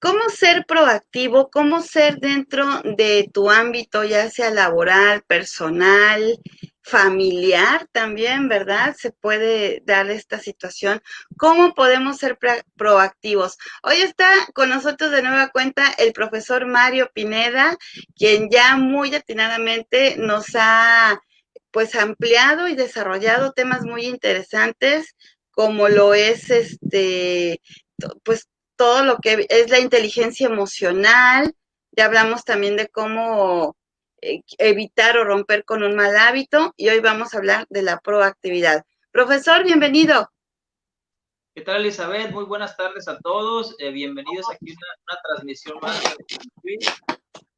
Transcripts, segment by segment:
¿Cómo ser proactivo? ¿Cómo ser dentro de tu ámbito, ya sea laboral, personal, familiar también, ¿verdad? Se puede dar esta situación. ¿Cómo podemos ser proactivos? Hoy está con nosotros de nueva cuenta el profesor Mario Pineda, quien ya muy atinadamente nos ha pues ampliado y desarrollado temas muy interesantes, como lo es pues todo lo que es la inteligencia emocional. Ya hablamos también de cómo evitar o romper con un mal hábito y hoy vamos a hablar de la proactividad. Profesor, bienvenido. ¿Qué tal, Elizabeth? Muy buenas tardes a todos. Bienvenidos aquí a una transmisión más de Quiz.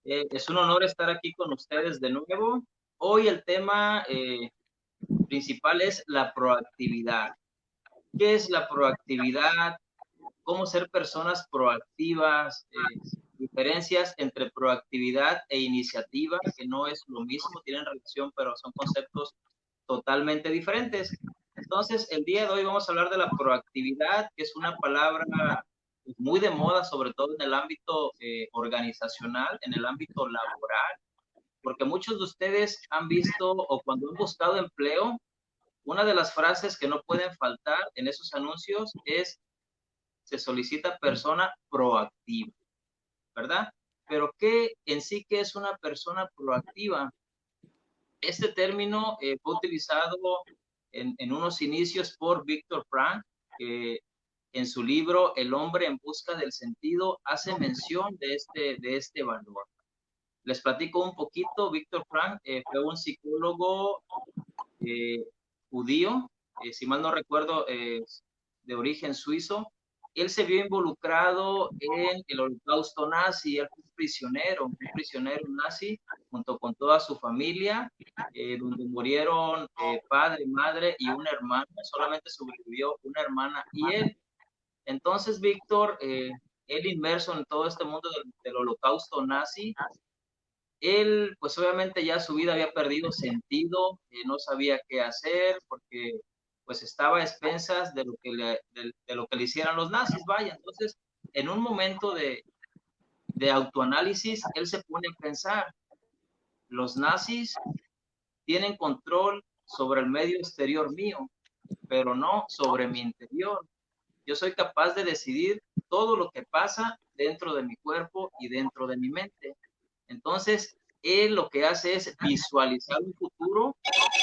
Es un honor estar aquí con ustedes de nuevo. Hoy el tema principal es la proactividad. ¿Qué es la proactividad? ¿Cómo ser personas proactivas? Diferencias entre proactividad e iniciativa, que no es lo mismo, tienen relación, pero son conceptos totalmente diferentes. Entonces, el día de hoy vamos a hablar de la proactividad, que es una palabra muy de moda, sobre todo en el ámbito organizacional, en el ámbito laboral, porque muchos de ustedes han visto o cuando han buscado empleo, una de las frases que no pueden faltar en esos anuncios es: se solicita persona proactiva, ¿verdad? Pero ¿qué en sí qué es una persona proactiva? Este término fue utilizado en unos inicios por Víctor Frank, que en su libro El hombre en busca del sentido hace mención de este valor. Les platico un poquito. Víctor Frank fue un psicólogo eh, judío, si mal no recuerdo, de origen suizo. Él se vio involucrado en el holocausto nazi. Él fue un prisionero nazi, junto con toda su familia, donde murieron padre, madre y una hermana. Solamente sobrevivió una hermana y él. Entonces, Víctor, él inmerso en todo este mundo del holocausto nazi, él, pues obviamente ya su vida había perdido sentido, no sabía qué hacer porque pues estaba a expensas de lo que le hicieran los nazis, vaya. Entonces, en un momento de autoanálisis, él se pone a pensar: los nazis tienen control sobre el medio exterior mío, pero no sobre mi interior. Yo soy capaz de decidir todo lo que pasa dentro de mi cuerpo y dentro de mi mente. Entonces, él lo que hace es visualizar un futuro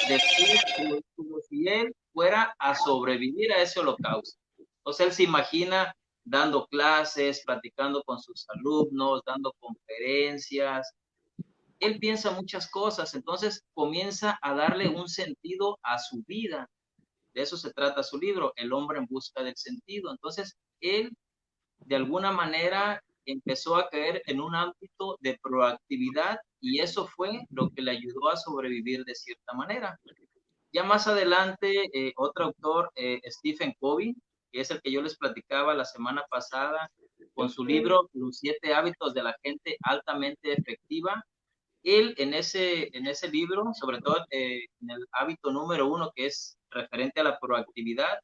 después, como si él fuera a sobrevivir a ese holocausto. Entonces, él se imagina dando clases, platicando con sus alumnos, dando conferencias. Él piensa muchas cosas, entonces comienza a darle un sentido a su vida. De eso se trata su libro, El hombre en busca del sentido. Entonces, él de alguna manera empezó a caer en un ámbito de proactividad y eso fue lo que le ayudó a sobrevivir de cierta manera. Ya más adelante, otro autor, Stephen Covey, que es el que yo les platicaba la semana pasada, con su libro Los 7 hábitos de la gente altamente efectiva, él en ese libro, sobre todo en el hábito número 1, que es referente a la proactividad,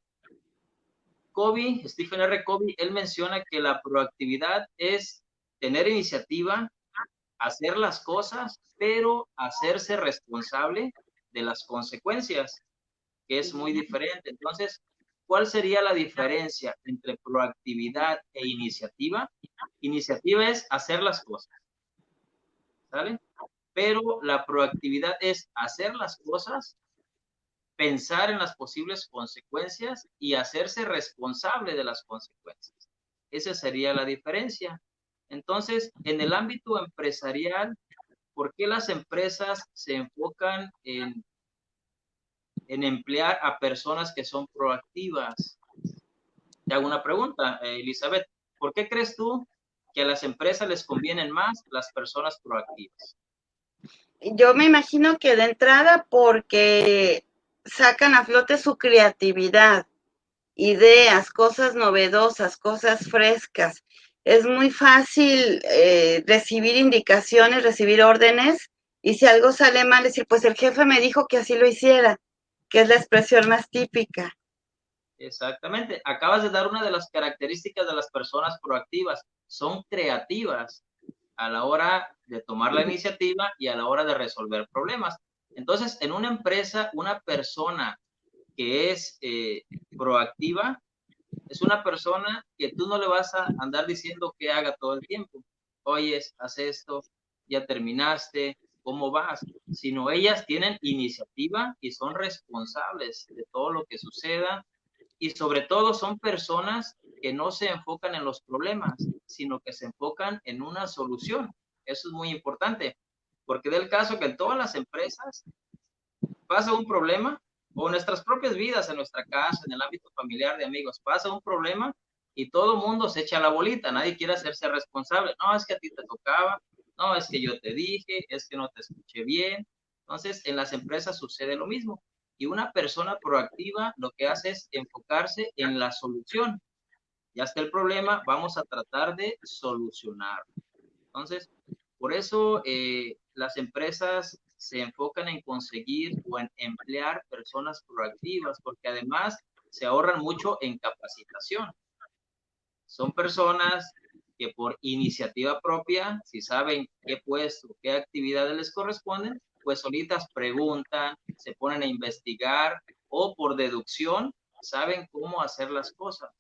Stephen R. Covey, él menciona que la proactividad es tener iniciativa, hacer las cosas, pero hacerse responsable de las consecuencias, que es muy diferente. Entonces, ¿cuál sería la diferencia entre proactividad e iniciativa? Iniciativa es hacer las cosas, ¿sale? Pero la proactividad es hacer las cosas, pensar en las posibles consecuencias y hacerse responsable de las consecuencias. Esa sería la diferencia. Entonces, en el ámbito empresarial, ¿por qué las empresas se enfocan en emplear a personas que son proactivas? Te hago una pregunta, Elizabeth. ¿Por qué crees tú que a las empresas les convienen más las personas proactivas? Yo me imagino que de entrada porque sacan a flote su creatividad, ideas, cosas novedosas, cosas frescas. Es muy fácil recibir indicaciones, recibir órdenes, y si algo sale mal, decir, pues el jefe me dijo que así lo hiciera, que es la expresión más típica. Exactamente. Acabas de dar una de las características de las personas proactivas. son creativas a la hora de tomar la iniciativa y a la hora de resolver problemas. Entonces, en una empresa, una persona que es proactiva es una persona que tú no le vas a andar diciendo que haga todo el tiempo. Oyes, haz esto, ya terminaste, ¿cómo vas? Sino ellas tienen iniciativa y son responsables de todo lo que suceda y sobre todo son personas que no se enfocan en los problemas, sino que se enfocan en una solución. Eso es muy importante, porque del caso que en todas las empresas pasa un problema, o en nuestras propias vidas, en nuestra casa, en el ámbito familiar de amigos, pasa un problema y todo el mundo se echa la bolita, nadie quiere hacerse responsable. No, es que a ti te tocaba, no, es que yo te dije, es que no te escuché bien. Entonces, en las empresas sucede lo mismo. Y una persona proactiva lo que hace es enfocarse en la solución. Ya está el problema, vamos a tratar de solucionarlo. Entonces, por eso las empresas se enfocan en conseguir o en emplear personas proactivas, porque además se ahorran mucho en capacitación. Son personas que por iniciativa propia, si saben qué puesto, qué actividades les corresponden, pues solitas preguntan, se ponen a investigar o por deducción saben cómo hacer las cosas.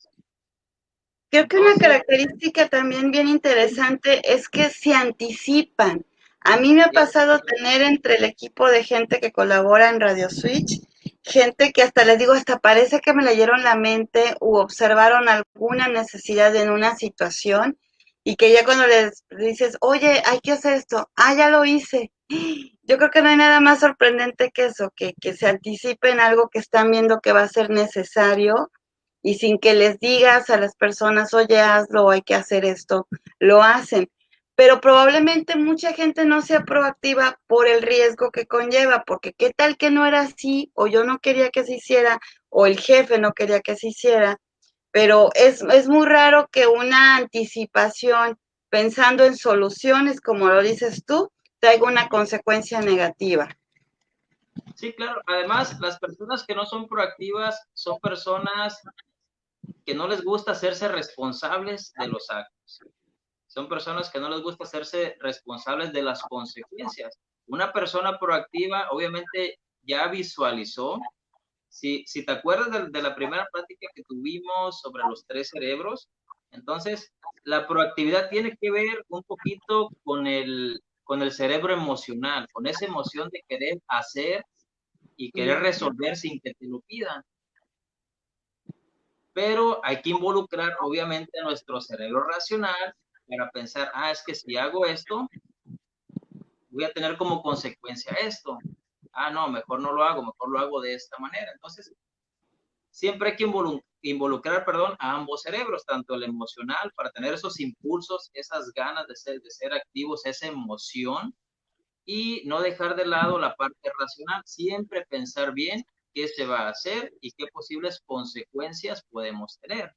Creo que una Entonces, característica también bien interesante es que se anticipan. A mí me ha pasado tener entre el equipo de gente que colabora en Radio Switch, gente que hasta les digo, hasta parece que me leyeron la mente u observaron alguna necesidad en una situación y que ya cuando les dices, oye, hay que hacer esto, ah, ya lo hice. Yo creo que no hay nada más sorprendente que eso, que se anticipen algo que están viendo que va a ser necesario y sin que les digas a las personas, oye, hazlo, hay que hacer esto, lo hacen. Pero probablemente mucha gente no sea proactiva por el riesgo que conlleva, porque qué tal que no era así, o yo no quería que se hiciera, o el jefe no quería que se hiciera, pero es muy raro que una anticipación pensando en soluciones, como lo dices tú, traiga una consecuencia negativa. sí, claro. Además, las personas que no son proactivas son personas que no les gusta hacerse responsables de los actos. Son personas que no les gusta hacerse responsables de las consecuencias. Una persona proactiva obviamente ya visualizó. Si te acuerdas de la primera plática que tuvimos sobre los tres cerebros, entonces la proactividad tiene que ver un poquito con el cerebro emocional, con esa emoción de querer hacer y querer resolver sin que te lo pidan. Pero hay que involucrar obviamente a nuestro cerebro racional para pensar, ah, es que si hago esto, voy a tener como consecuencia esto. Ah, no, mejor no lo hago, mejor lo hago de esta manera. Entonces, siempre hay que involucrar, perdón, a ambos cerebros, tanto el emocional para tener esos impulsos, esas ganas de ser activos, esa emoción, y no dejar de lado la parte racional, siempre pensar bien qué se va a hacer y qué posibles consecuencias podemos tener,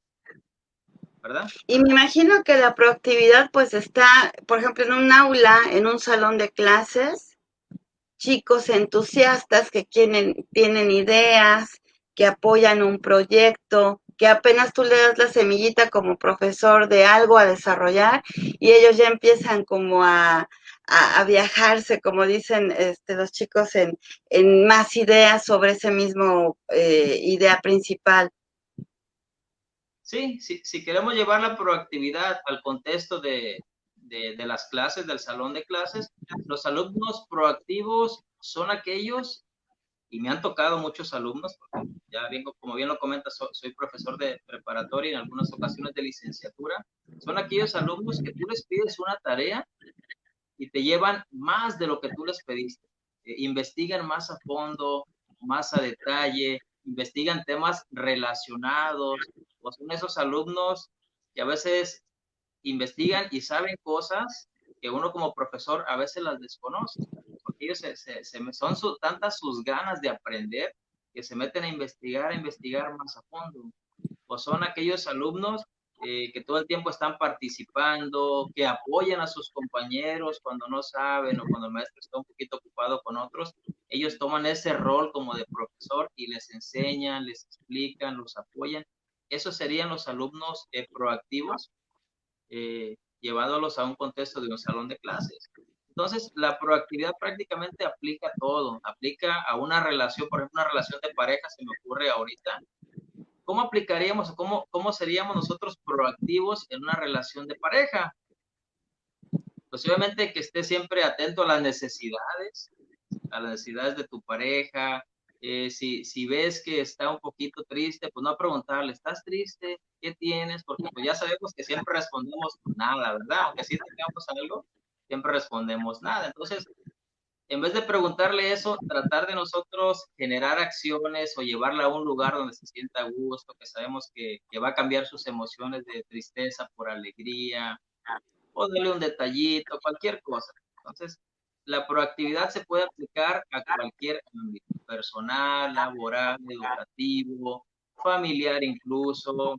¿verdad? Y me imagino que la proactividad pues está, por ejemplo, en un aula, en un salón de clases, chicos entusiastas que tienen ideas, que apoyan un proyecto, que apenas tú le das la semillita como profesor de algo a desarrollar y ellos ya empiezan como a viajarse, como dicen los chicos, en más ideas sobre ese mismo idea principal. Sí, sí, si queremos llevar la proactividad al contexto de las clases, del salón de clases, los alumnos proactivos son aquellos, y me han tocado muchos alumnos, porque ya vengo, como bien lo comentas, soy profesor de preparatoria y en algunas ocasiones de licenciatura, son aquellos alumnos que tú les pides una tarea y te llevan más de lo que tú les pediste. Investigan más a fondo, más a detalle, investigan temas relacionados, o son esos alumnos que a veces investigan y saben cosas que uno como profesor a veces las desconoce, porque ellos son tantas sus ganas de aprender que se meten a investigar más a fondo, o son aquellos alumnos que todo el tiempo están participando, que apoyan a sus compañeros cuando no saben o cuando el maestro está un poquito ocupado con otros, ellos toman ese rol como de profesor y les enseñan, les explican, los apoyan. Esos serían los alumnos proactivos. llevándolos a un contexto de un salón de clases. Entonces, la proactividad prácticamente aplica a todo, aplica a una relación, por ejemplo, una relación de pareja, se me ocurre ahorita. ¿Cómo aplicaríamos o cómo seríamos nosotros proactivos en una relación de pareja? Pues obviamente que estés siempre atento a las necesidades de tu pareja. Si ves que está un poquito triste, pues no preguntarle, ¿estás triste? ¿Qué tienes? Porque pues ya sabemos que siempre respondemos nada, ¿verdad? Aunque sí tengamos algo, siempre respondemos nada. Entonces, en vez de preguntarle eso, tratar de nosotros generar acciones o llevarla a un lugar donde se sienta a gusto, que sabemos que va a cambiar sus emociones de tristeza por alegría, o darle un detallito, cualquier cosa. Entonces, la proactividad se puede aplicar a cualquier ámbito, personal, laboral, educativo, familiar incluso,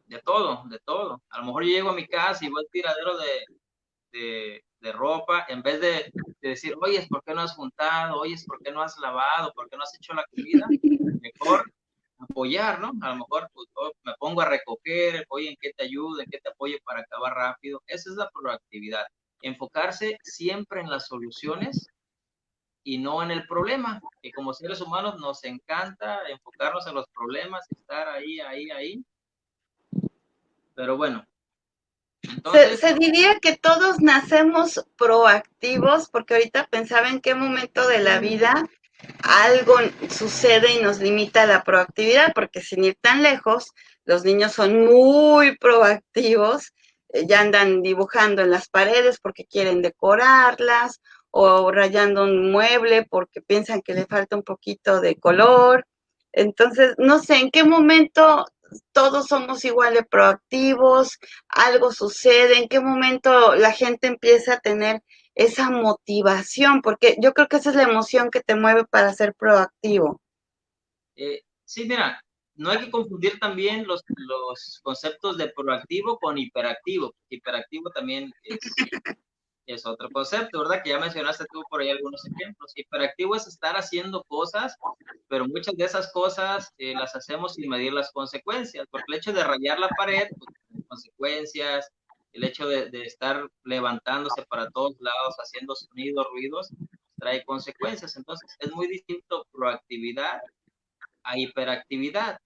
de todo, de todo. A lo mejor yo llego a mi casa y voy al tiradero de ropa, en vez de decir, oye, ¿por qué no has juntado? Oye, ¿por qué no has lavado? ¿Por qué no has hecho la comida? Mejor apoyar, ¿no? A lo mejor pues, me pongo a recoger, oye, ¿en qué te ayudo? ¿En qué te apoyo para acabar rápido? Esa es la proactividad. Enfocarse siempre en las soluciones y no en el problema, que como seres humanos nos encanta enfocarnos en los problemas, estar ahí, ahí, ahí. Pero bueno, entonces, Se diría que todos nacemos proactivos, porque ahorita pensaba en qué momento de la vida algo sucede y nos limita la proactividad, porque sin ir tan lejos, los niños son muy proactivos, ya andan dibujando en las paredes porque quieren decorarlas, o rayando un mueble porque piensan que le falta un poquito de color. Entonces, no sé en qué momento todos somos igual de proactivos, algo sucede, en qué momento la gente empieza a tener esa motivación, porque yo creo que esa es la emoción que te mueve para ser proactivo. sí, mira, no hay que confundir también los conceptos de proactivo con hiperactivo. Hiperactivo también es otro concepto, ¿verdad? Que ya mencionaste tú por ahí algunos ejemplos. Hiperactivo es estar haciendo cosas, pero muchas de esas cosas las hacemos sin medir las consecuencias, porque el hecho de rayar la pared, pues, tiene consecuencias, el hecho de estar levantándose para todos lados, haciendo sonidos, ruidos, trae consecuencias. Entonces, es muy distinto proactividad a hiperactividad.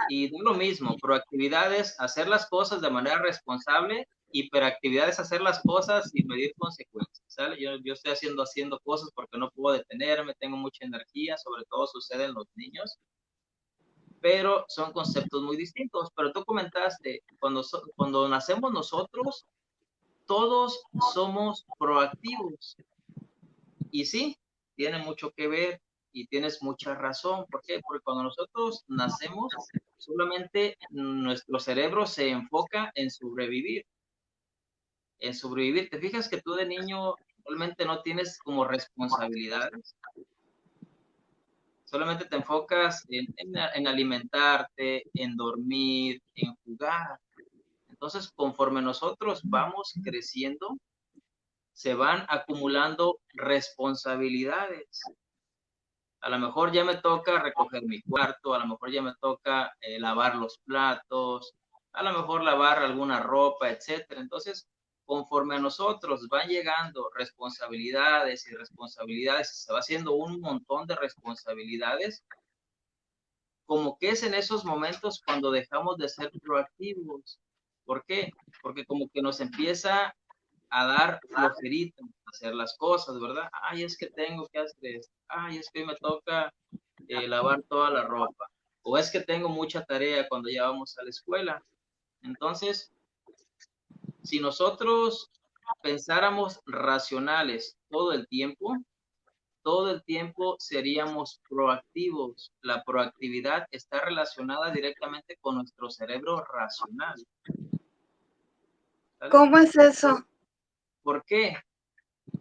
Y no es lo mismo, proactividad es hacer las cosas de manera responsable, hiperactividad es hacer las cosas sin medir consecuencias, ¿sale? Yo estoy haciendo cosas porque no puedo detenerme, tengo mucha energía, sobre todo sucede en los niños, pero son conceptos muy distintos. Pero tú comentaste, cuando nacemos nosotros, todos somos proactivos. Y sí, tiene mucho que ver y tienes mucha razón. ¿Por qué? Porque cuando nosotros nacemos, solamente nuestro cerebro se enfoca en sobrevivir, en sobrevivir. ¿Te fijas que tú de niño realmente no tienes como responsabilidades? Solamente te enfocas en alimentarte, en dormir, en jugar. Entonces, conforme nosotros vamos creciendo, se van acumulando responsabilidades. A lo mejor ya me toca recoger mi cuarto, a lo mejor ya me toca lavar los platos, a lo mejor lavar alguna ropa, etcétera. Entonces, conforme a nosotros van llegando responsabilidades y responsabilidades, se va haciendo un montón de responsabilidades, como que es en esos momentos cuando dejamos de ser proactivos. ¿Por qué? Porque como que nos empieza a dar flojerita hacer las cosas, ¿verdad? Ay, es que tengo que hacer esto. Ay, es que hoy me toca lavar toda la ropa. O es que tengo mucha tarea cuando ya vamos a la escuela. Entonces, si nosotros pensáramos racionales todo el tiempo seríamos proactivos. La proactividad está relacionada directamente con nuestro cerebro racional, ¿sale? ¿Cómo es eso? ¿Por qué?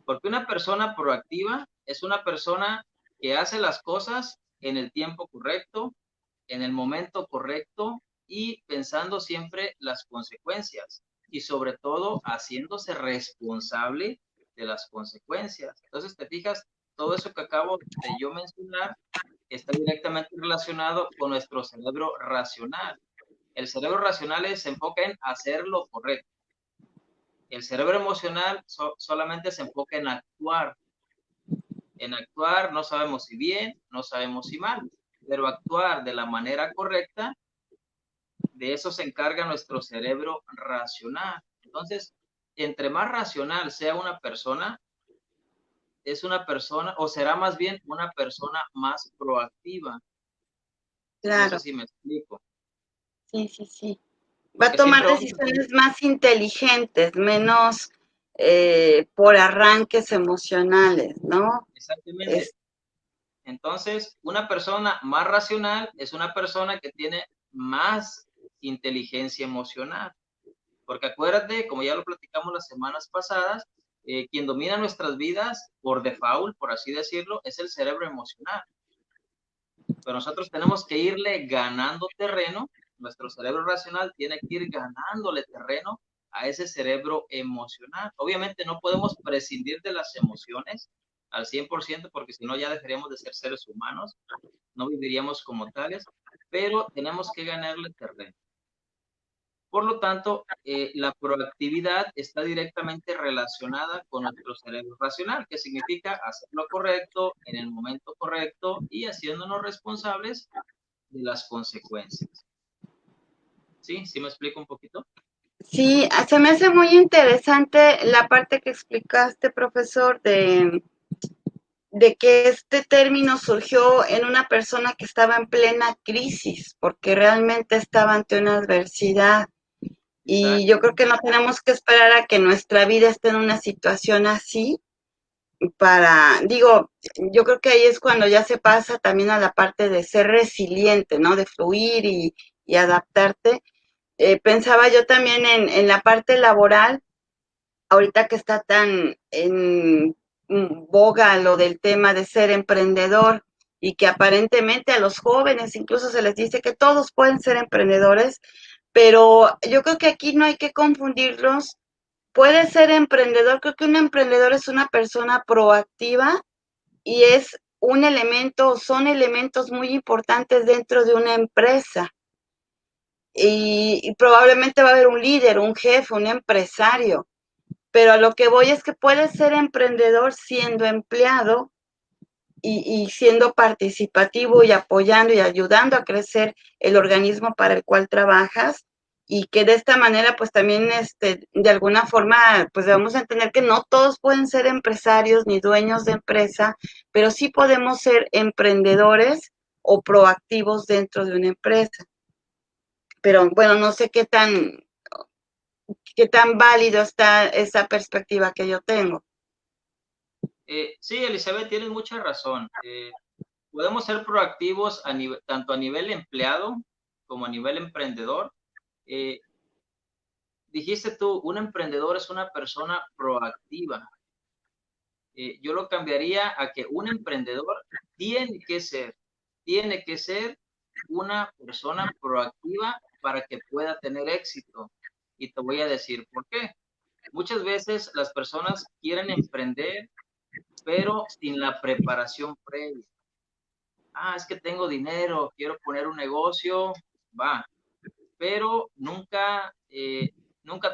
Porque una persona proactiva es una persona que hace las cosas en el tiempo correcto, en el momento correcto y pensando siempre las consecuencias y sobre todo haciéndose responsable de las consecuencias. Entonces, te fijas, todo eso que acabo de yo mencionar está directamente relacionado con nuestro cerebro racional. El cerebro racional se enfoca en hacer lo correcto. El cerebro emocional solamente se enfoca en actuar. En actuar no sabemos si bien, no sabemos si mal, pero actuar de la manera correcta, de eso se encarga nuestro cerebro racional. Entonces, entre más racional sea una persona, es una persona, o será más bien una persona más proactiva. No sé claro, si me explico. sí, sí, sí. Va a Porque tomar siempre vamos a tener, decisiones más inteligentes, menos por arranques emocionales, ¿no? exactamente. Es, Entonces, una persona más racional es una persona que tiene más inteligencia emocional. Porque acuérdate, como ya lo platicamos las semanas pasadas, quien domina nuestras vidas por default, por así decirlo, es el cerebro emocional. Pero nosotros tenemos que irle ganando terreno, nuestro cerebro racional tiene que ir ganándole terreno a ese cerebro emocional. Obviamente no podemos prescindir de las emociones al 100% porque si no ya dejaríamos de ser seres humanos, no viviríamos como tales, pero tenemos que ganarle terreno. Por lo tanto, la proactividad está directamente relacionada con nuestro cerebro racional, que significa hacer lo correcto en el momento correcto y haciéndonos responsables de las consecuencias. ¿Sí? ¿Sí me explico un poquito? sí, se me hace muy interesante la parte que explicaste, profesor, de que este término surgió en una persona que estaba en plena crisis, porque realmente estaba ante una adversidad. Y yo Exacto, creo que no tenemos que esperar a que nuestra vida esté en una situación así para, digo, yo creo que ahí es cuando ya se pasa también a la parte de ser resiliente, ¿no? De fluir y adaptarte. Pensaba yo también en la parte laboral, ahorita que está tan en boga lo del tema de ser emprendedor y que aparentemente a los jóvenes incluso se les dice que todos pueden ser emprendedores, pero yo creo que aquí no hay que confundirlos. Puede ser emprendedor, creo que un emprendedor es una persona proactiva y es un elemento, son elementos muy importantes dentro de una empresa. Y probablemente va a haber un líder, un jefe, un empresario, pero a lo que voy es que puedes ser emprendedor siendo empleado y siendo participativo y apoyando y ayudando a crecer el organismo para el cual trabajas y que de esta manera pues también de alguna forma pues debemos entender que no todos pueden ser empresarios ni dueños de empresa, pero sí podemos ser emprendedores o proactivos dentro de una empresa. Pero bueno, no sé qué tan válido está esa perspectiva que yo tengo. Sí, Elizabeth, tienes mucha razón. Podemos ser proactivos tanto a nivel empleado como a nivel emprendedor. Eh, Dijiste tú, un emprendedor es una persona proactiva. Yo lo cambiaría a que un emprendedor tiene que ser una persona proactiva para que pueda tener éxito. Y te voy a decir por qué. Muchas veces las personas quieren emprender, pero sin la preparación previa. Ah, es que tengo dinero, quiero poner un negocio, va, pero nunca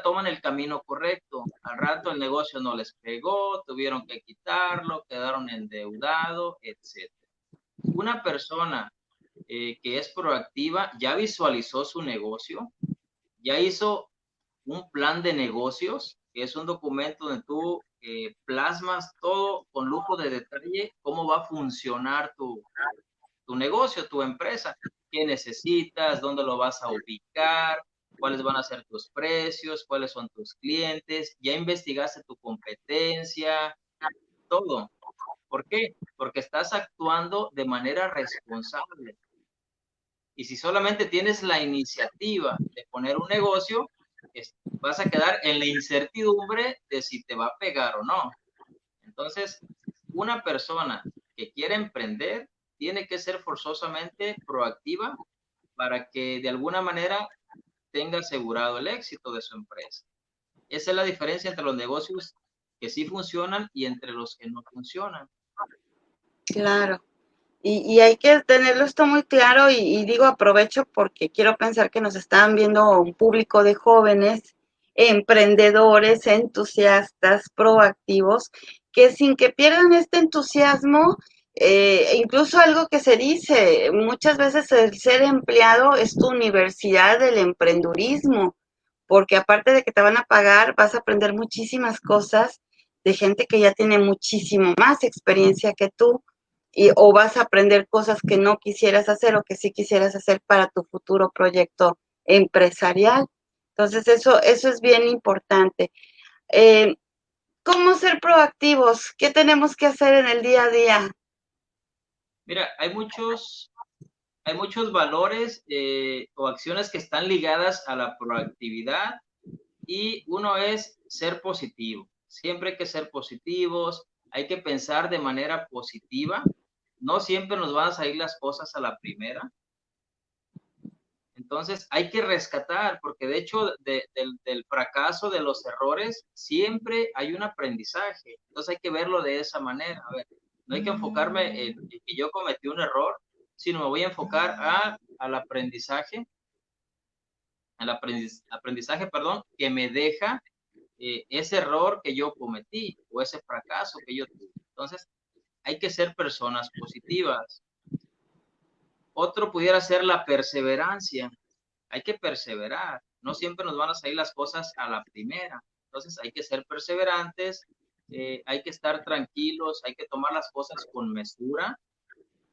toman el camino correcto. Al rato el negocio no les pegó, tuvieron que quitarlo, quedaron endeudados, etc. Una persona que es proactiva ya visualizó su negocio, ya hizo un plan de negocios, que es un documento donde tú plasmas todo con lujo de detalle, cómo va a funcionar tu negocio, tu empresa, qué necesitas, dónde lo vas a ubicar, cuáles van a ser tus precios, cuáles son tus clientes, ya investigaste tu competencia, todo. ¿Por qué? Porque estás actuando de manera responsable. Y si solamente tienes la iniciativa de poner un negocio, vas a quedar en la incertidumbre de si te va a pegar o no. Entonces, una persona que quiere emprender tiene que ser forzosamente proactiva para que de alguna manera tenga asegurado el éxito de su empresa. Esa es la diferencia entre los negocios que sí funcionan y entre los que no funcionan. Claro. Y hay que tenerlo esto muy claro y digo aprovecho porque quiero pensar que nos están viendo un público de jóvenes emprendedores, entusiastas, proactivos, que sin que pierdan este entusiasmo, incluso algo que se dice, muchas veces el ser empleado es tu universidad del emprendurismo, porque aparte de que te van a pagar, vas a aprender muchísimas cosas de gente que ya tiene muchísimo más experiencia que tú, o vas a aprender cosas que no quisieras hacer o que sí quisieras hacer para tu futuro proyecto empresarial. Entonces, eso es bien importante. Eh, ¿Cómo ser proactivos? ¿Qué tenemos que hacer en el día a día? Mira, hay muchos valores o acciones que están ligadas a la proactividad y uno es ser positivo. Siempre hay que ser positivos, hay que pensar de manera positiva. No siempre nos van a salir las cosas a la primera. Entonces hay que rescatar, porque de hecho del fracaso, de los errores, siempre hay un aprendizaje. Entonces hay que verlo de esa manera. A ver, no hay que enfocarme en que yo cometí un error, sino me voy a enfocar al aprendizaje, aprendizaje, perdón, que me deja ese error que yo cometí o ese fracaso que yo tuve. Entonces hay que ser personas positivas. Otro pudiera ser la perseverancia. Hay que perseverar. No siempre nos van a salir las cosas a la primera. Entonces hay que ser perseverantes, hay que estar tranquilos, hay que tomar las cosas con mesura,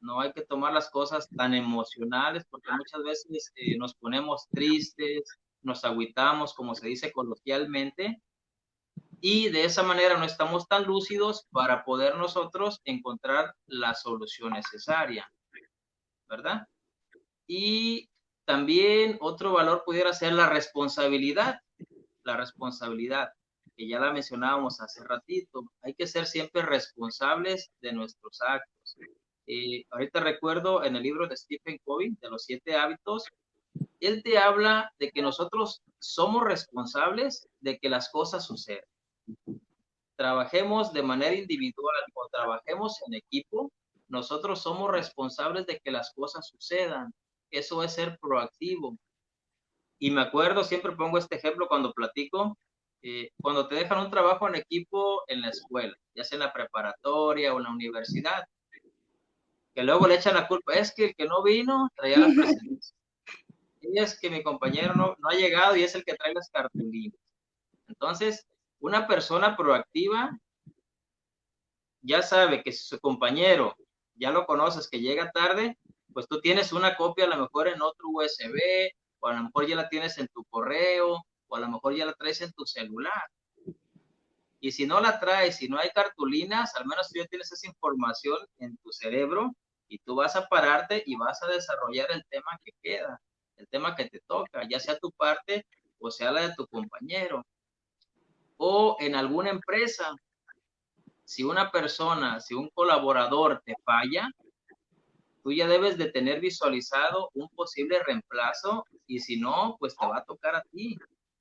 no hay que tomar las cosas tan emocionales porque muchas veces nos ponemos tristes, nos agüitamos, como se dice coloquialmente, y de esa manera no estamos tan lúcidos para poder nosotros encontrar la solución necesaria, ¿verdad? Y también otro valor pudiera ser la responsabilidad, que ya la mencionábamos hace ratito. Hay que ser siempre responsables de nuestros actos. Ahorita recuerdo en el libro de Stephen Covey, de los 7 hábitos, él te habla de que nosotros somos responsables de que las cosas sucedan. Trabajemos de manera individual o trabajemos en equipo, nosotros somos responsables de que las cosas sucedan. Eso es ser proactivo. Y me acuerdo, siempre pongo este ejemplo cuando platico, cuando te dejan un trabajo en equipo en la escuela, ya sea en la preparatoria o en la universidad, que luego le echan la culpa, es que el que no vino traía la presentación, es que mi compañero no ha llegado y es el que trae las cartulinas. Entonces, una persona proactiva ya sabe que si su compañero ya lo conoces que llega tarde, pues tú tienes una copia a lo mejor en otro USB, o a lo mejor ya la tienes en tu correo, o a lo mejor ya la traes en tu celular. Y si no la traes, si no hay cartulinas, al menos tú ya tienes esa información en tu cerebro y tú vas a pararte y vas a desarrollar el tema que queda, el tema que te toca, ya sea tu parte o sea la de tu compañero. O en alguna empresa, si una persona, si un colaborador te falla, tú ya debes de tener visualizado un posible reemplazo y si no, pues te va a tocar a ti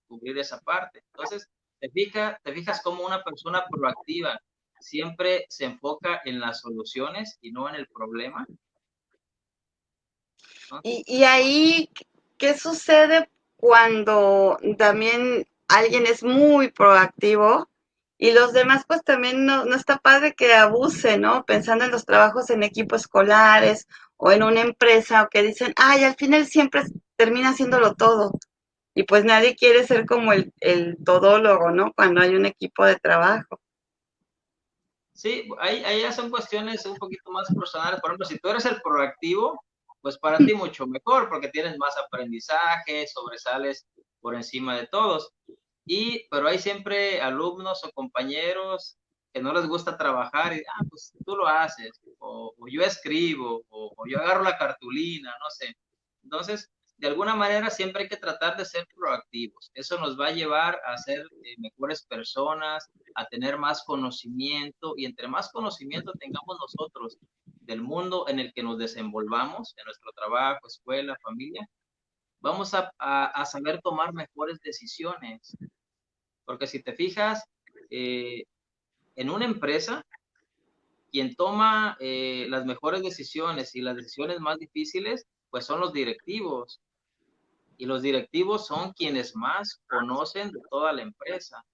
cubrir esa parte. Entonces, te fijas como una persona proactiva siempre se enfoca en las soluciones y no en el problema. Entonces, Y ahí, ¿qué sucede cuando también alguien es muy proactivo y los demás pues también no está padre que abuse, ¿no? Pensando en los trabajos en equipos escolares o en una empresa o que dicen, ay, al final siempre termina haciéndolo todo. Y pues nadie quiere ser como el todólogo, ¿no? Cuando hay un equipo de trabajo. sí, ahí ya son cuestiones un poquito más personales. Por ejemplo, si tú eres el proactivo, pues para ti mucho mejor porque tienes más aprendizaje, sobresales por encima de todos. Pero hay siempre alumnos o compañeros que no les gusta trabajar y, pues tú lo haces, o yo escribo, o yo agarro la cartulina, no sé. Entonces, de alguna manera siempre hay que tratar de ser proactivos. Eso nos va a llevar a ser mejores personas, a tener más conocimiento y entre más conocimiento tengamos nosotros del mundo en el que nos desenvolvamos, en nuestro trabajo, escuela, familia, vamos a saber tomar mejores decisiones. Porque si te fijas, eh, en una empresa, quien toma las mejores decisiones y las decisiones más difíciles, pues son los directivos. Y los directivos son quienes más conocen de toda la empresa,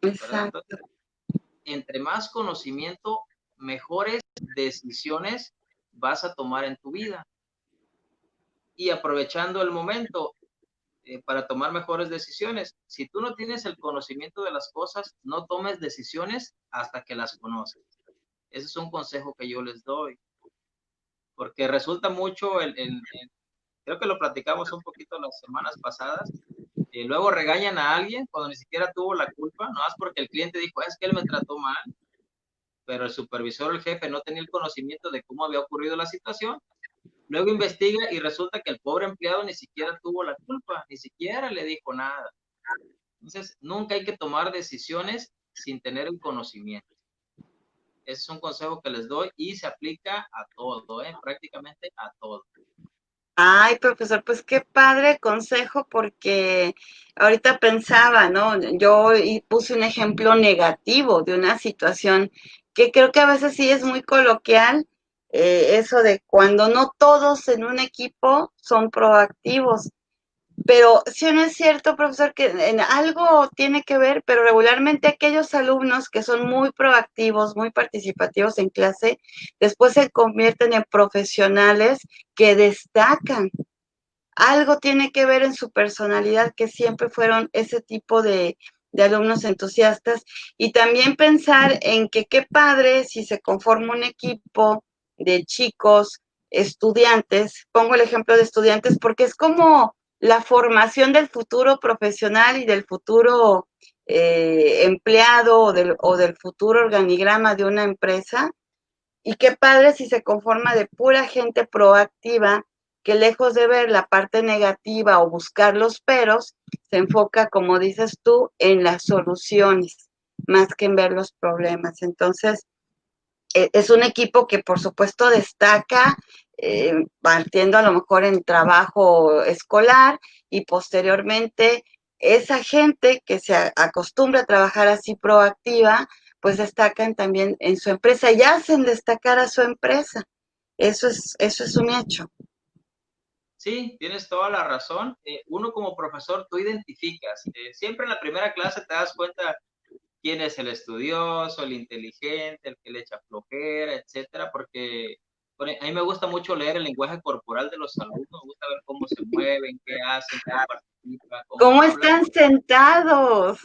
¿verdad? Entonces, Exacto. entre más conocimiento, mejores decisiones vas a tomar en tu vida. Y aprovechando el momento para tomar mejores decisiones. Si tú no tienes el conocimiento de las cosas, no tomes decisiones hasta que las conoces. Ese es un consejo que yo les doy, porque resulta mucho creo que lo platicamos un poquito las semanas pasadas, luego regañan a alguien cuando ni siquiera tuvo la culpa, no más porque el cliente dijo, es que él me trató mal, pero el supervisor o el jefe no tenía el conocimiento de cómo había ocurrido la situación. Luego investiga y resulta que el pobre empleado ni siquiera tuvo la culpa, ni siquiera le dijo nada. Entonces, nunca hay que tomar decisiones sin tener el conocimiento. Ese es un consejo que les doy y se aplica a todo, prácticamente a todo. Ay, profesor, pues qué padre consejo porque ahorita pensaba, ¿no? Yo puse un ejemplo negativo de una situación que creo que a veces sí es muy coloquial, eso de cuando no todos en un equipo son proactivos. Pero sí no es cierto, profesor, que en algo tiene que ver, pero regularmente aquellos alumnos que son muy proactivos, muy participativos en clase, después se convierten en profesionales que destacan. Algo tiene que ver en su personalidad, que siempre fueron ese tipo de alumnos entusiastas. Y también pensar en que qué padre si se conforma un equipo de chicos, estudiantes, pongo el ejemplo de estudiantes porque es como la formación del futuro profesional y del futuro empleado o del futuro organigrama de una empresa. Y qué padre si se conforma de pura gente proactiva que lejos de ver la parte negativa o buscar los peros, se enfoca, como dices tú, en las soluciones, más que en ver los problemas. Entonces, es un equipo que por supuesto destaca, partiendo a lo mejor en trabajo escolar y posteriormente esa gente que se acostumbra a trabajar así proactiva, pues destacan también en su empresa y hacen destacar a su empresa. Eso es un hecho. Sí, tienes toda la razón. Uno como profesor, tú identificas. Siempre en la primera clase te das cuenta quién es el estudioso, el inteligente, el que le echa flojera, etcétera, porque bueno, a mí me gusta mucho leer el lenguaje corporal de los alumnos, me gusta ver cómo se mueven, qué hacen, cómo participan, cómo ¿Cómo hablan. están sentados?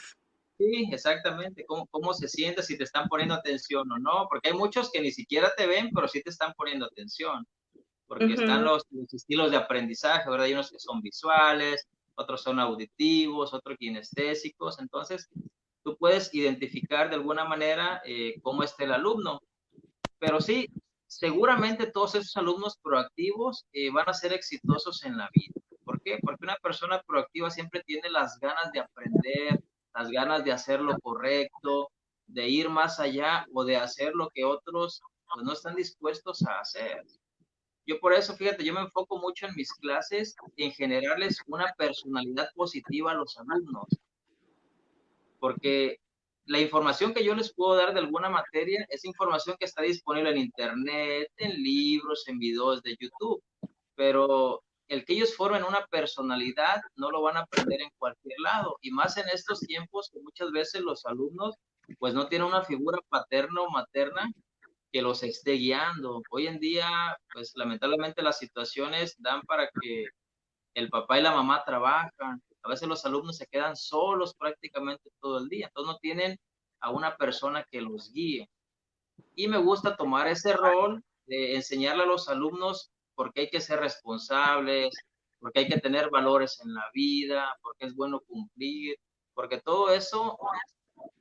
Sí, exactamente, cómo se siente, si te están poniendo atención o no, porque hay muchos que ni siquiera te ven, pero sí te están poniendo atención, porque están Uh-huh. los estilos de aprendizaje, ¿verdad? Hay unos que son visuales, otros son auditivos, otros kinestésicos, entonces tú puedes identificar de alguna manera cómo está el alumno. Pero sí, seguramente todos esos alumnos proactivos van a ser exitosos en la vida. ¿Por qué? Porque una persona proactiva siempre tiene las ganas de aprender, las ganas de hacer lo correcto, de ir más allá o de hacer lo que otros pues, no están dispuestos a hacer. Yo por eso, fíjate, yo me enfoco mucho en mis clases en generarles una personalidad positiva a los alumnos porque la información que yo les puedo dar de alguna materia es información que está disponible en internet, en libros, en videos de YouTube, pero el que ellos formen una personalidad no lo van a aprender en cualquier lado, y más en estos tiempos que muchas veces los alumnos pues no tienen una figura paterna o materna que los esté guiando. Hoy en día, pues lamentablemente las situaciones dan para que el papá y la mamá trabajan, a veces los alumnos se quedan solos prácticamente todo el día, entonces no tienen a una persona que los guíe. Y me gusta tomar ese rol de enseñarle a los alumnos por qué hay que ser responsables, por qué hay que tener valores en la vida, por qué es bueno cumplir, porque todo eso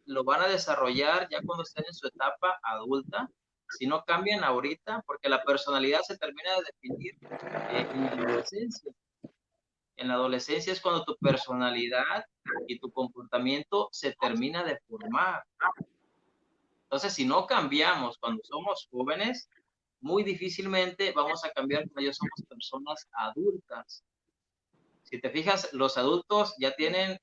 lo van a desarrollar ya cuando estén en su etapa adulta, si no cambian ahorita, porque la personalidad se termina de definir en la adolescencia. En la adolescencia es cuando tu personalidad y tu comportamiento se termina de formar. Entonces, si no cambiamos cuando somos jóvenes, muy difícilmente vamos a cambiar cuando ya somos personas adultas. Si te fijas, los adultos ya tienen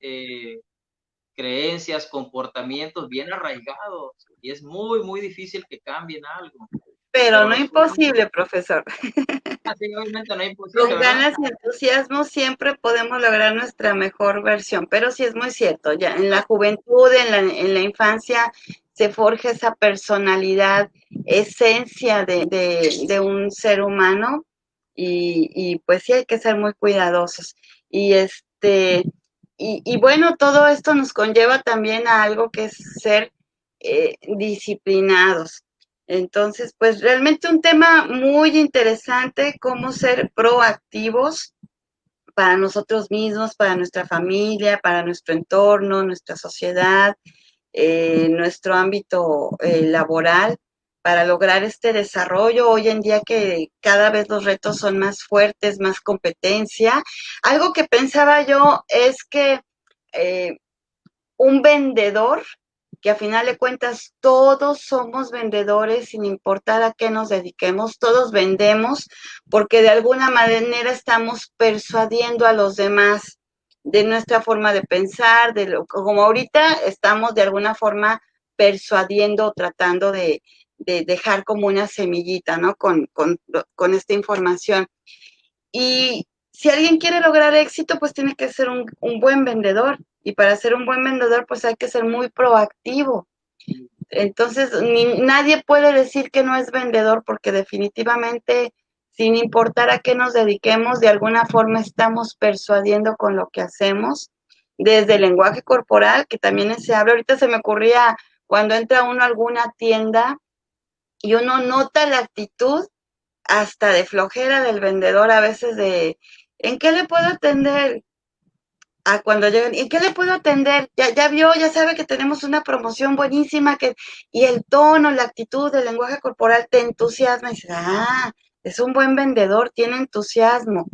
creencias, comportamientos bien arraigados y es muy, muy difícil que cambien algo. Pero Pero no los jóvenes, imposible, profesor. sí, obviamente no es imposible, Con ¿verdad? ganas y entusiasmo siempre podemos lograr nuestra mejor versión, pero sí es muy cierto, ya en la juventud, en la infancia, se forja esa personalidad, esencia de un ser humano y pues sí hay que ser muy cuidadosos. Y y bueno, todo esto nos conlleva también a algo que es ser disciplinados. Entonces, pues realmente un tema muy interesante, cómo ser proactivos para nosotros mismos, para nuestra familia, para nuestro entorno, nuestra sociedad, nuestro ámbito laboral, para lograr este desarrollo. Hoy en día que cada vez los retos son más fuertes, más competencia. Algo que pensaba yo es que eh, un vendedor que a final de cuentas todos somos vendedores sin importar a qué nos dediquemos, todos vendemos porque de alguna manera estamos persuadiendo a los demás de nuestra forma de pensar, como ahorita estamos de alguna forma persuadiendo, tratando de dejar como una semillita, ¿no? Con esta información. Y si alguien quiere lograr éxito, pues tiene que ser un buen vendedor. Y para ser un buen vendedor, pues hay que ser muy proactivo. Entonces, nadie puede decir que no es vendedor porque definitivamente, sin importar a qué nos dediquemos, de alguna forma estamos persuadiendo con lo que hacemos. Desde el lenguaje corporal, que también se habla. Ahorita se me ocurría cuando entra uno a alguna tienda y uno nota la actitud hasta de flojera del vendedor a veces de, ¿en qué le puedo atender? A cuando llegan, ¿en qué le puedo atender? Ya vio, ya sabe que tenemos una promoción buenísima y el tono, la actitud, el lenguaje corporal te entusiasma y dices, es un buen vendedor, tiene entusiasmo.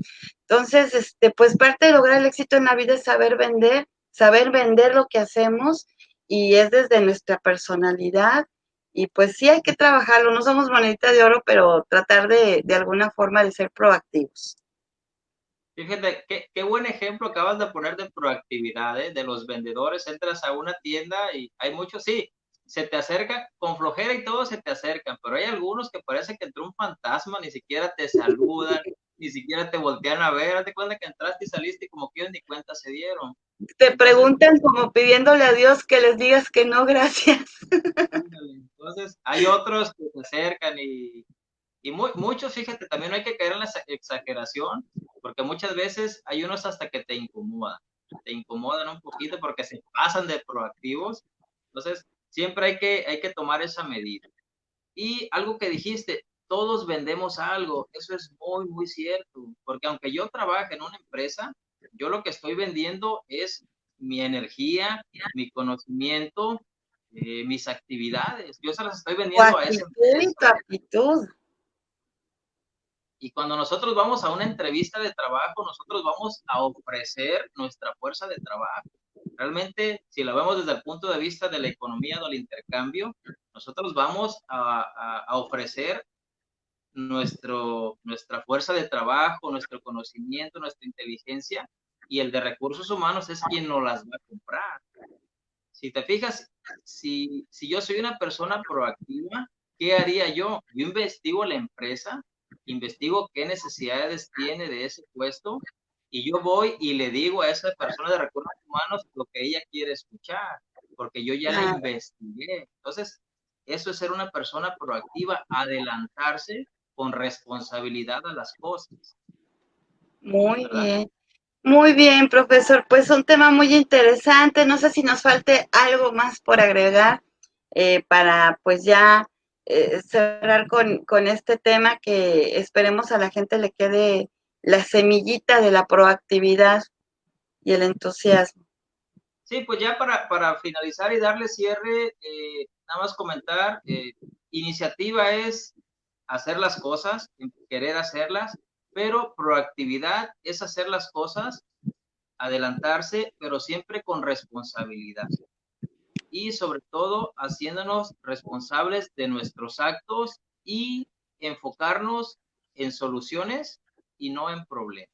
Entonces, pues parte de lograr el éxito en la vida es saber vender lo que hacemos y es desde nuestra personalidad y pues sí hay que trabajarlo, no somos monedita de oro, pero tratar de alguna forma de ser proactivos. Fíjate, qué buen ejemplo acabas de poner de proactividad, ¿eh? De los vendedores. Entras a una tienda y hay muchos, sí, se te acercan, con flojera y todo se te acercan, pero hay algunos que parece que entró un fantasma, ni siquiera te saludan, ni siquiera te voltean a ver. Haz de cuenta que entraste y saliste y como que ellos ni cuenta se dieron. Te Entonces, preguntan como pidiéndole a Dios que les digas que no, gracias. ándale. Entonces hay otros que se acercan y muchos, fíjate, también no hay que caer en la exageración, porque muchas veces hay unos hasta que te incomodan un poquito porque se pasan de proactivos. Entonces, siempre hay que tomar esa medida. Y algo que dijiste, todos vendemos algo, eso es muy, muy cierto, porque aunque yo trabaje en una empresa, yo lo que estoy vendiendo es mi energía, mi conocimiento, mis actividades. Yo se las estoy Tu vendiendo a esa actitud y empresa. tu actitud. Y cuando nosotros vamos a una entrevista de trabajo, nosotros vamos a ofrecer nuestra fuerza de trabajo. Realmente, si la vemos desde el punto de vista de la economía del intercambio, nosotros vamos a ofrecer nuestra fuerza de trabajo, nuestro conocimiento, nuestra inteligencia, y el de recursos humanos es quien nos las va a comprar. Si te fijas, si yo soy una persona proactiva, ¿qué haría yo? Yo investigo la empresa, investigo qué necesidades tiene de ese puesto y yo voy y le digo a esa persona de recursos humanos lo que ella quiere escuchar, porque yo ya la Ah, investigué. Entonces, eso es ser una persona proactiva, adelantarse con responsabilidad a las cosas, muy ¿verdad? bien. Muy bien, profesor. Pues un tema muy interesante. No sé si nos falte algo más por agregar para pues ya cerrar con este tema que esperemos a la gente le quede la semillita de la proactividad y el entusiasmo. Sí, pues ya para finalizar y darle cierre, nada más comentar, iniciativa es hacer las cosas, querer hacerlas, pero proactividad es hacer las cosas, adelantarse, pero siempre con responsabilidad y sobre todo haciéndonos responsables de nuestros actos y enfocarnos en soluciones y no en problemas.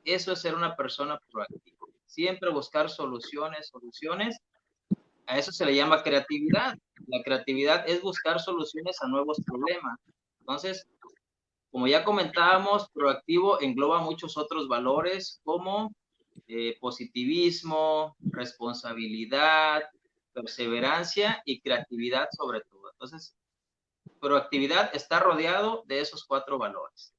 Eso es ser una persona proactiva. Siempre buscar soluciones, soluciones. A eso se le llama creatividad. La creatividad es buscar soluciones a nuevos problemas. Entonces, Como ya comentábamos, proactivo engloba muchos otros valores como positivismo, responsabilidad, perseverancia y creatividad sobre todo. Entonces, proactividad está rodeado de esos 4 valores.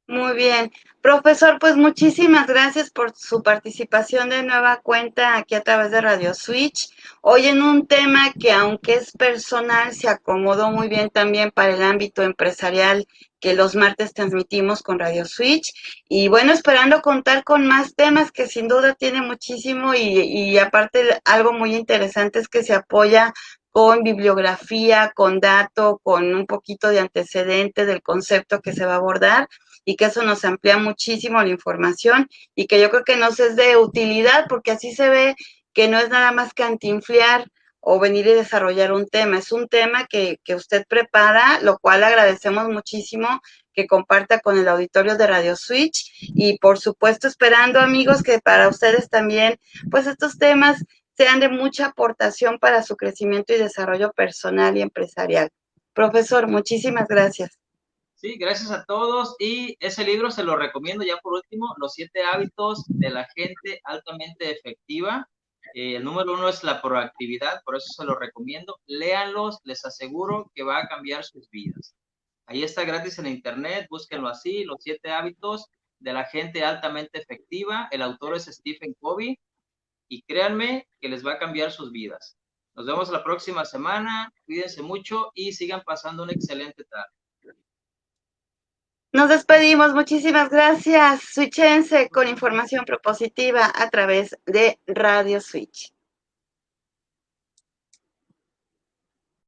Muy bien. Profesor, pues muchísimas gracias por su participación de nueva cuenta aquí a través de Radio Switch. Hoy en un tema que aunque es personal, se acomodó muy bien también para el ámbito empresarial que los martes transmitimos con Radio Switch. Y bueno, esperando contar con más temas que sin duda tiene muchísimo y aparte algo muy interesante es que se apoya con bibliografía, con dato, con un poquito de antecedente del concepto que se va a abordar y que eso nos amplía muchísimo la información y que yo creo que nos es de utilidad porque así se ve que no es nada más cantinflear o venir y desarrollar un tema, es un tema que usted prepara, lo cual agradecemos muchísimo que comparta con el auditorio de Radio Switch y por supuesto esperando amigos que para ustedes también pues estos temas sean de mucha aportación para su crecimiento y desarrollo personal y empresarial. Profesor, muchísimas gracias. Sí, gracias a todos. Y ese libro se lo recomiendo ya por último, Los 7 hábitos de la gente altamente efectiva. El número 1 es la proactividad, por eso se lo recomiendo. Léanlos, les aseguro que va a cambiar sus vidas. Ahí está gratis en internet, búsquenlo así, Los 7 hábitos de la gente altamente efectiva. El autor es Stephen Covey y créanme que les va a cambiar sus vidas. Nos vemos la próxima semana, cuídense mucho y sigan pasando una excelente tarde. Nos despedimos, muchísimas gracias. Switchense con información propositiva a través de Radio Switch.